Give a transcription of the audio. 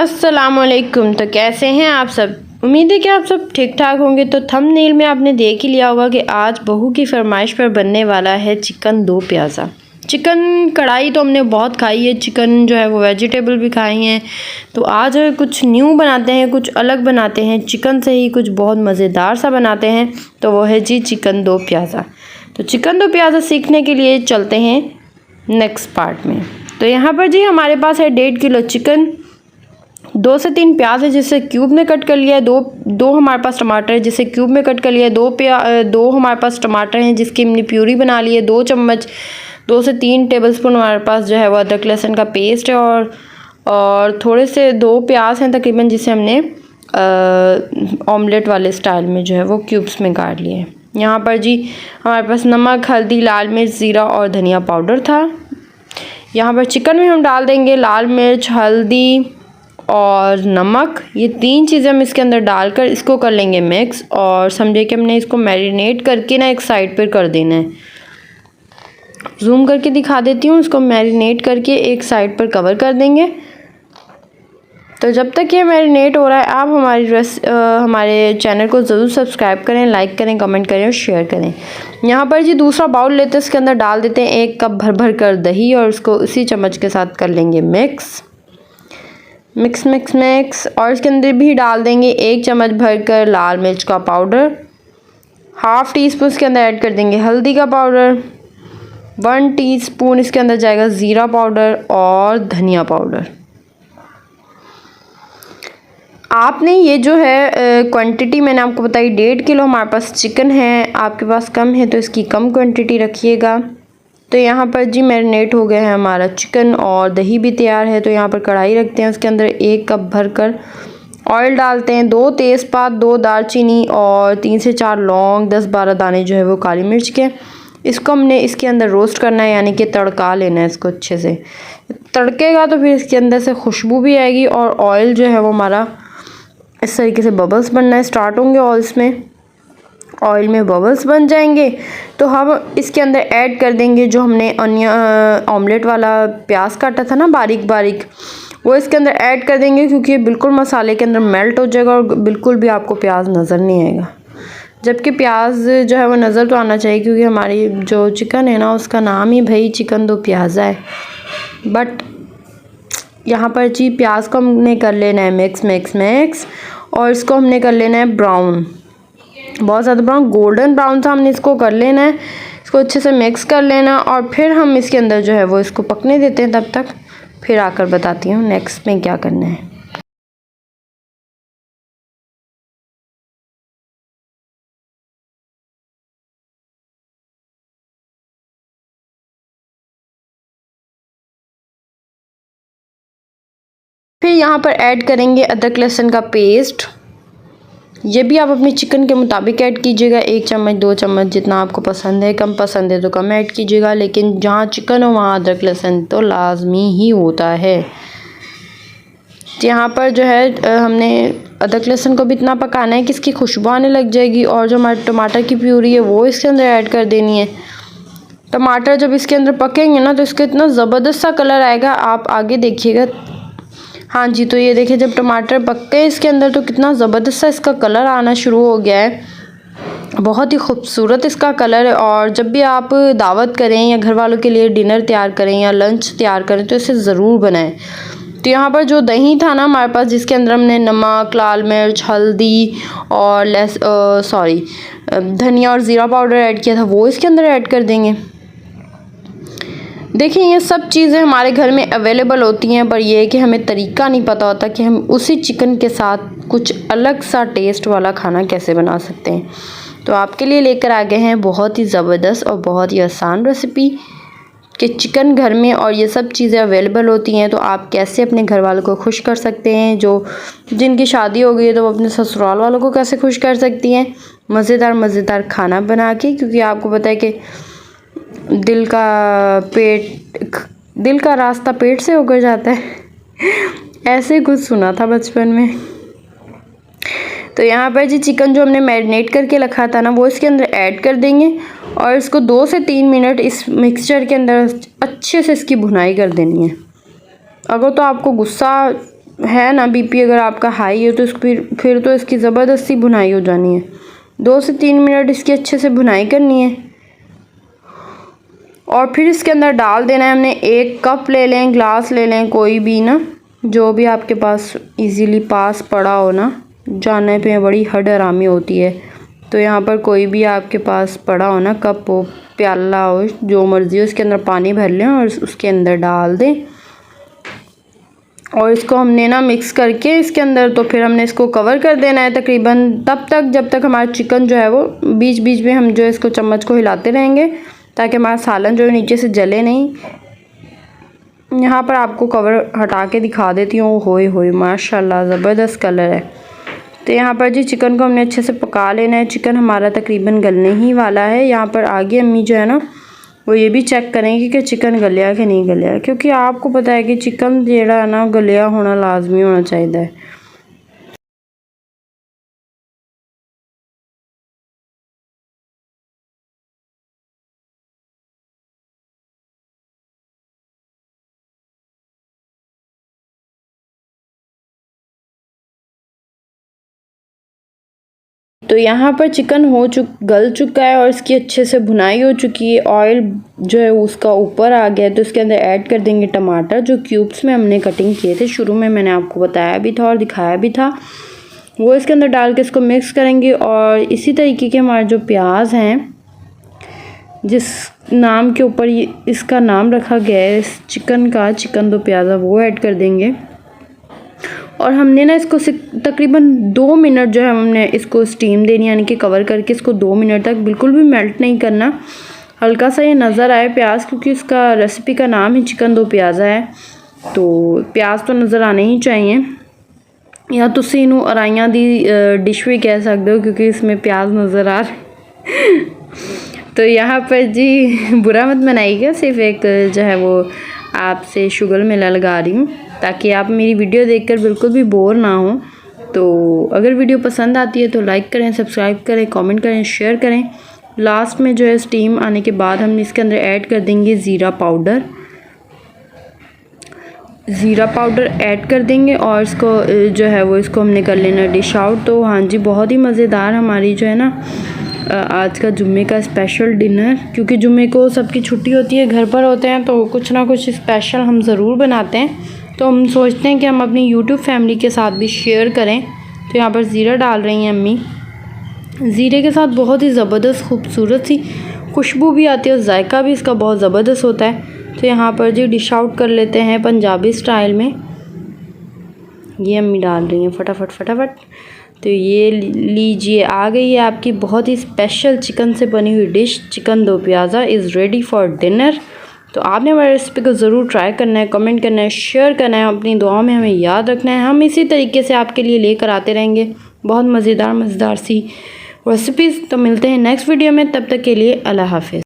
अस्सलामुअलैकुम। तो कैसे हैं आप सब? उम्मीद है कि आप सब ठीक ठाक होंगे। तो थंबनेल में आपने देख ही लिया होगा कि आज बहू की फरमाइश पर बनने वाला है चिकन दो प्याज़ा। चिकन कढ़ाई तो हमने बहुत खाई है, चिकन जो है वो वेजिटेबल भी खाई हैं। तो आज कुछ न्यू बनाते हैं, कुछ अलग बनाते हैं, चिकन से ही कुछ बहुत मज़ेदार सा बनाते हैं। तो वो है जी चिकन दो प्याज़ा। तो चिकन दो प्याज़ा सीखने के लिए चलते हैं नेक्स्ट पार्ट में। तो यहाँ पर जी हमारे पास है 1.5 किलो चिकन, 2 से 3 प्याज है जिसे क्यूब में कट कर लिया है, दो हमारे पास टमाटर है जिसे क्यूब में कट कर लिया है, दो हमारे पास टमाटर हैं जिसकी हमने प्यूरी बना ली है, 2 चम्मच 2 से 3 टेबलस्पून हमारे पास जो है वो अदरक लहसुन का पेस्ट है, और थोड़े से 2 प्याज हैं तकरीबन जिसे हमने ऑमलेट वाले स्टाइल में जो है वो क्यूब्स में काट लिए। यहाँ पर जी हमारे पास नमक, हल्दी, लाल मिर्च, ज़ीरा और धनिया पाउडर था। यहाँ पर चिकन में हम डाल देंगे लाल मिर्च, हल्दी और नमक। ये 3 चीज़ें हम इसके अंदर डालकर इसको कर लेंगे मिक्स, और समझे कि हमने इसको मैरिनेट करके ना एक साइड पर कर देना है। जूम करके दिखा देती हूँ, इसको मैरिनेट करके एक साइड पर कवर कर देंगे। तो जब तक ये मैरिनेट हो रहा है आप हमारे चैनल को ज़रूर सब्सक्राइब करें, लाइक करें, कमेंट करें और शेयर करें। यहाँ पर जी दूसरा बाउल लेते हैं, इसके अंदर डाल देते हैं 1 कप भर कर दही, और उसको उसी चम्मच के साथ कर लेंगे मिक्स। और इसके अंदर भी डाल देंगे 1 चम्मच भरकर लाल मिर्च का पाउडर, हाफ़ टी स्पून इसके अंदर ऐड कर देंगे हल्दी का पाउडर, 1 टीस्पून इसके अंदर जाएगा ज़ीरा पाउडर और धनिया पाउडर। आपने ये जो है क्वांटिटी मैंने आपको बताई 1.5 किलो हमारे पास चिकन है, आपके पास कम है तो इसकी कम क्वांटिटी रखिएगा। तो यहाँ पर जी मैरिनेट हो गया है हमारा चिकन और दही भी तैयार है। तो यहाँ पर कढ़ाई रखते हैं, उसके अंदर 1 कप भरकर ऑयल डालते हैं, 2 तेज़पात, 2 दालचीनी और 3 से 4 लौंग, 10-12 दाने जो है वो काली मिर्च के। इसको हमने इसके अंदर रोस्ट करना है, यानी कि तड़का लेना है इसको अच्छे से। तड़केगा तो फिर इसके अंदर से खुशबू भी आएगी और ऑयल जो है वो हमारा इस तरीके से बबल्स बनना स्टार्ट होंगे। ऑयल में बबल्स बन जाएंगे तो हम इसके अंदर ऐड कर देंगे जो हमने ऑमलेट वाला प्याज काटा था ना बारीक बारीक, वो इसके अंदर ऐड कर देंगे, क्योंकि ये बिल्कुल मसाले के अंदर मेल्ट हो जाएगा और बिल्कुल भी आपको प्याज नज़र नहीं आएगा। जबकि प्याज जो है वो नज़र तो आना चाहिए, क्योंकि हमारी जो चिकन है ना उसका नाम ही भाई चिकन दो प्याज़ा है। बट यहाँ पर जी प्याज को हमने कर लेना है मिक्स, और इसको हमने कर लेना है ब्राउन, बहुत ज़्यादा ब्राउन, गोल्डन ब्राउन सा हमने इसको कर लेना है। इसको अच्छे से मिक्स कर लेना और फिर हम इसके अंदर जो है वो इसको पकने देते हैं। तब तक फिर आकर बताती हूँ नेक्स्ट में क्या करना है। फिर यहाँ पर ऐड करेंगे अदरक लहसुन का पेस्ट। ये भी आप अपने चिकन के मुताबिक ऐड कीजिएगा, 1 चम्मच 2 चम्मच जितना आपको पसंद है। कम पसंद है तो कम ऐड कीजिएगा, लेकिन जहाँ चिकन हो वहाँ अदरक लहसुन तो लाजमी ही होता है। तो यहाँ पर जो है हमने अदरक लहसुन को भी इतना पकाना है कि इसकी खुशबू आने लग जाएगी, और जो हमारे टमाटर की प्यूरी है वो इसके अंदर ऐड कर देनी है। टमाटर जब इसके अंदर पकेंगे ना तो इसका इतना ज़बरदस्त सा कलर आएगा, आप आगे देखिएगा। हाँ जी, तो ये देखिए जब टमाटर पक गए इसके अंदर तो कितना ज़बरदस्त सा इसका कलर आना शुरू हो गया है, बहुत ही खूबसूरत इसका कलर है। और जब भी आप दावत करें या घर वालों के लिए डिनर तैयार करें या लंच तैयार करें तो इसे ज़रूर बनाएं। तो यहाँ पर जो दही था ना हमारे पास, जिसके अंदर हमने नमक, लाल मिर्च, हल्दी और धनिया और ज़ीरा पाउडर ऐड किया था, वो इसके अंदर ऐड कर देंगे। देखिए ये सब चीज़ें हमारे घर में अवेलेबल होती हैं, पर यह है कि हमें तरीका नहीं पता होता कि हम उसी चिकन के साथ कुछ अलग सा टेस्ट वाला खाना कैसे बना सकते हैं। तो आपके लिए लेकर आ गए हैं बहुत ही ज़बरदस्त और बहुत ही आसान रेसिपी कि चिकन घर में और ये सब चीज़ें अवेलेबल होती हैं तो आप कैसे अपने घर वालों को खुश कर सकते हैं। जिनकी शादी हो गई है तो वो अपने ससुराल वालों को कैसे खुश कर सकती हैं मज़ेदार खाना बना के, क्योंकि आपको पता है कि दिल का रास्ता पेट से होकर जाता है ऐसे कुछ सुना था बचपन में। तो यहाँ पर जी चिकन जो हमने मैरिनेट करके रखा था ना वो इसके अंदर ऐड कर देंगे, और इसको 2 से 3 मिनट इस मिक्सचर के अंदर अच्छे से इसकी भुनाई कर देनी है। अगर तो आपको गुस्सा है ना बीपी अगर आपका हाई है तो फिर तो इसकी ज़बरदस्ती भुनाई हो जानी है। 2 से 3 मिनट इसकी अच्छे से भुनाई करनी है और फिर इसके अंदर डाल देना है हमने 1 कप ले लें, ग्लास ले लें, कोई भी ना जो भी आपके पास इजीली पास पड़ा हो ना, जाने पे बड़ी हड-हरामी होती है। तो यहाँ पर कोई भी आपके पास पड़ा हो ना, कप हो, प्याला हो, जो मर्ज़ी हो, उसके अंदर पानी भर लें और उसके अंदर डाल दें और इसको हमने ना मिक्स करके इसके अंदर तो फिर हमने इसको कवर कर देना है तकरीबन तब तक जब तक हमारा चिकन जो है वो बीच बीच में हम जो है इसको चम्मच को हिलाते रहेंगे ताकि हमारा सालन जो है नीचे से जले नहीं। यहाँ पर आपको कवर हटा के दिखा देती हूँ। होए होए माशाल्लाह ज़बरदस्त कलर है। तो यहाँ पर जी चिकन को हमने अच्छे से पका लेना है। चिकन हमारा तकरीबन गलने ही वाला है। यहाँ पर आगे अम्मी जो है ना वो ये भी चेक करेंगे कि चिकन गलिया कि नहीं गलिया, क्योंकि आपको पता है कि चिकन जेड़ा है ना गलिया होना लाजमी होना चाहिए। तो यहाँ पर चिकन गल चुका है और इसकी अच्छे से भुनाई हो चुकी है। ऑयल जो है उसका ऊपर आ गया है। तो इसके अंदर ऐड कर देंगे टमाटर जो क्यूब्स में हमने कटिंग किए थे। शुरू में मैंने आपको बताया भी था और दिखाया भी था, वो इसके अंदर डाल के इसको मिक्स करेंगे। और इसी तरीके के हमारे जो प्याज हैं, जिस नाम के ऊपर इसका नाम रखा गया है इस चिकन का, चिकन दो प्याज़ा, वो ऐड कर देंगे। और हमने ना इसको तकरीबन 2 मिनट जो है हमने इसको स्टीम देनी, यानी कि कवर करके इसको 2 मिनट तक बिल्कुल भी मेल्ट नहीं करना। हल्का सा ये नज़र आए प्याज, क्योंकि इसका रेसिपी का नाम ही चिकन दो प्याज़ा है, तो प्याज तो नज़र आने ही चाहिए। या तुसी इनू अराइयां दी डिश भी कह सकते हो क्योंकि इसमें प्याज नज़र आ रहे। तो यहाँ पर जी बुरा मत मनाइएगा, सिर्फ एक जो है वो आपसे शुगर मेला लगा रही हूँ ताकि आप मेरी वीडियो देखकर बिल्कुल भी बोर ना हो। तो अगर वीडियो पसंद आती है तो लाइक करें, सब्सक्राइब करें, कमेंट करें, शेयर करें। लास्ट में जो है स्टीम आने के बाद हम इसके अंदर ऐड कर देंगे ज़ीरा पाउडर। ज़ीरा पाउडर ऐड कर देंगे और इसको जो है वो इसको हमने कर लेना डिश आउट। तो हाँ जी, बहुत ही मज़ेदार हमारी जो है ना आज का जुम्मे का स्पेशल डिनर, क्योंकि जुम्मे को सबकी छुट्टी होती है, घर पर होते हैं, तो कुछ ना कुछ स्पेशल हम ज़रूर बनाते हैं। तो हम सोचते हैं कि हम अपनी यूट्यूब फैमिली के साथ भी शेयर करें। तो यहाँ पर ज़ीरा डाल रही हैं अम्मी। ज़ीरे के साथ बहुत ही ज़बरदस्त खूबसूरत सी खुशबू भी आती है और जायका भी इसका बहुत ज़बरदस्त होता है। तो यहाँ पर जी डिश आउट कर लेते हैं पंजाबी स्टाइल में। ये अम्मी डाल रही हैं फटाफट फटाफट। तो ये लीजिए, आ गई है आपकी बहुत ही स्पेशल चिकन से बनी हुई डिश, चिकन दो प्याज़ा इज़ रेडी फॉर डिनर। तो आपने हमारी रेसिपी को ज़रूर ट्राई करना है, कमेंट करना है, शेयर करना है, अपनी दुआओं में हमें याद रखना है। हम इसी तरीके से आपके लिए लेकर आते रहेंगे बहुत मज़ेदार सी रेसिपीज़। तो मिलते हैं नेक्स्ट वीडियो में, तब तक के लिए अल्लाह हाफ़िज़।